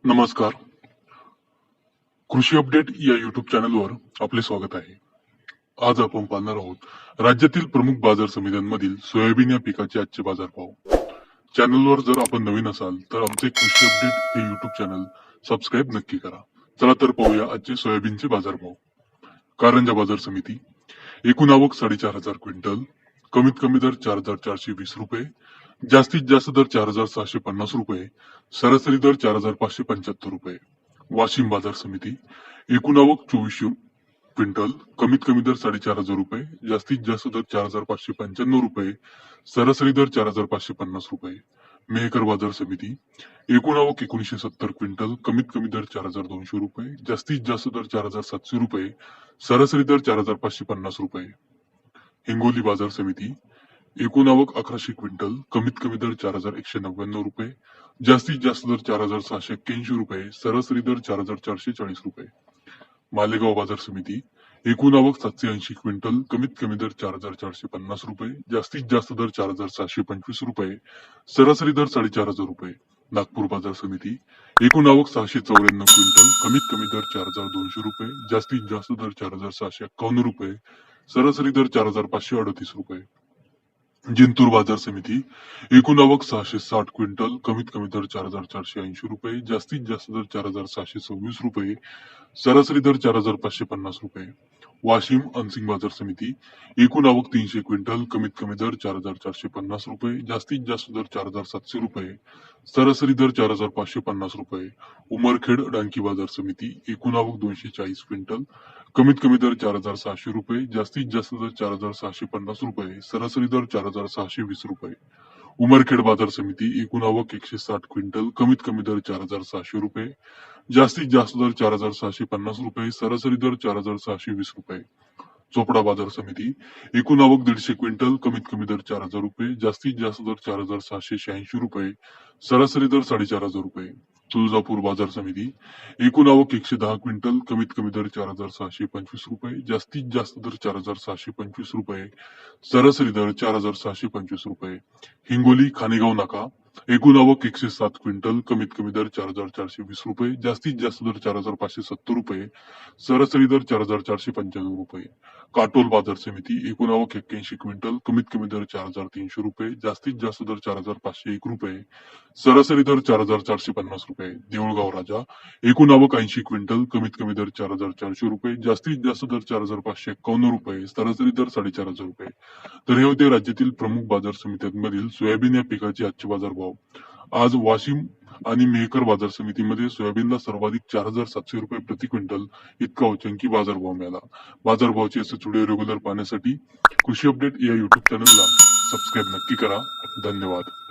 नमस्कार. कृषी अपडेट या युट्यूब चॅनलवर आपले स्वागत आहे. आज आपण पाहणार आहोत राज्यातील प्रमुख बाजार समित्यांमधील सोयाबीन या पिकाचे आजचे बाजारभाव. चॅनलवर जर आपण नवीन असाल तर आमचे कृषी अपडेट हे युट्यूब चॅनल सबस्क्राईब नक्की करा. चला तर पाहूया आजचे सोयाबीनचे बाजारभाव. कारंजा बाजार समिती, एकूण आवक 4,500 क्विंटल, कमीत कमी दर 4,420 रुपये, जास्तीत जास्त दर 4,650 रुपये, सरासरी दर 4,575 रुपये. वाशिम बाजार समिती, एकूण आवक 2400 क्विंटल, कमीत कमी दर 4,500 रुपये, जास्तीत जास्त दर 4,595 रुपये, सरासरी दर 4,550 रुपये. मेहकर बाजार समिती, एकूण आवक 1970 क्विंटल, कमीत कमी दर 4,200 रुपये, जास्तीत जास्त दर 4,700 रुपये, सरासरी दर 4,550 रुपये. हिंगोली बाजार समिती, एकूण आवक 1100 क्विंटल, कमीत कमी दर 4,199 रुपये, जास्तीत जास्त दर 4,681 रुपये, सरासरी दर 4,440 रुपये. मालेगाव बाजार समिती, एकूण आवक 780 क्विंटल, कमीत कमी दर 4,450 रुपये, जास्तीत जास्त दर 4,725 रुपये, सरासरी दर 4,500 रुपये. नागपूर बाजार समिती, एकूण आवक 694 क्विंटल, कमीत कमी दर 4,200 रुपये, जास्तीत जास्त दर 4,651 रुपये, सरासरी दर 4,538 रुपये. जिंतूर बाजार समिती, एकूण आवक 660 क्विंटल, कमीत कमी दर 4,480 रुपये, जास्तीत जास्त दर 4,726 रुपये, सरासरी दर 4,550 रुपये. वाशिम अनसिंग बाजार समिती, एकूण आवक 300 क्विंटल, कमीत कमी दर 4,450 रुपये, जास्तीत जास्त दर 4,700 रुपये, सरासरी दर 4,550 रुपये. उमरखेड डांकी बाजार समिती, एकूण आवक 240 क्विंटल, कमीत कमी दर 4,600 रुपये, जास्तीत जास्त दर 4,650 रुपये, सरासरी दर 4,620 रुपये. उमरखेड बाजार समिती, एकूण आवक 160 क्विंटल, कमीत कमी दर 4,600 रुपये, जास्तीत जास्त दर 4,650 रुपये, सरासरी दर 4,620 रुपये. चोपडा बाजार समिती, एकूण आवक 150 क्विंटल, कमीत कमी दर 4,000 रुपये, जास्तीत जास्त दर 4,686 रुपये, सरासरी दर 4,500 रुपये. तुळजापूर बाजार समिती, एकूण आवक 110 क्विंटल, कमीत कमी दर 4,625 रुपये, जास्तीत जास्त दर 4,625 रुपये, सरासरी दर 4,625 रुपये. हिंगोली खानेगाव नाका, एकूण आवक 107 क्विंटल, कमीत कमी दर 4,420 रुपये, जास्तीत जास्त दर 4,570 रुपये, सरासरी दर 4,495 रुपये. काटोल बाजार समिती, एकूण आवक 81 क्विंटल, कमीत कमी दर 4,300 रुपये, जास्तीत जास्त दर 4,501 रुपये, सरासरी दर 4,450 रुपये. देऊळगाव राजा, एकूण आवक 80 क्विंटल, कमीत कमी दर 4,400 रुपये, जास्तीत जास्त दर 4,551 रुपये, सरासरी दर 4,500 रुपये. तर हे होते राज्यातील प्रमुख बाजार समित्यांमधील सोयाबीन या पिकाचे आजचे बाजारभाव. आज वाशिम आणि मेहकर बाजार समितीमध्ये सोयाबीनला सर्वाधिक 4,700 रुपये प्रति क्विंटल इतका उच्चांकी बाजारभाव मिळाला. बाजारभावाचे सचिव रेग्युलर पाहण्यासाठी कृषी अपडेट या युट्यूब चॅनलला सबस्क्राईब नक्की करा. धन्यवाद.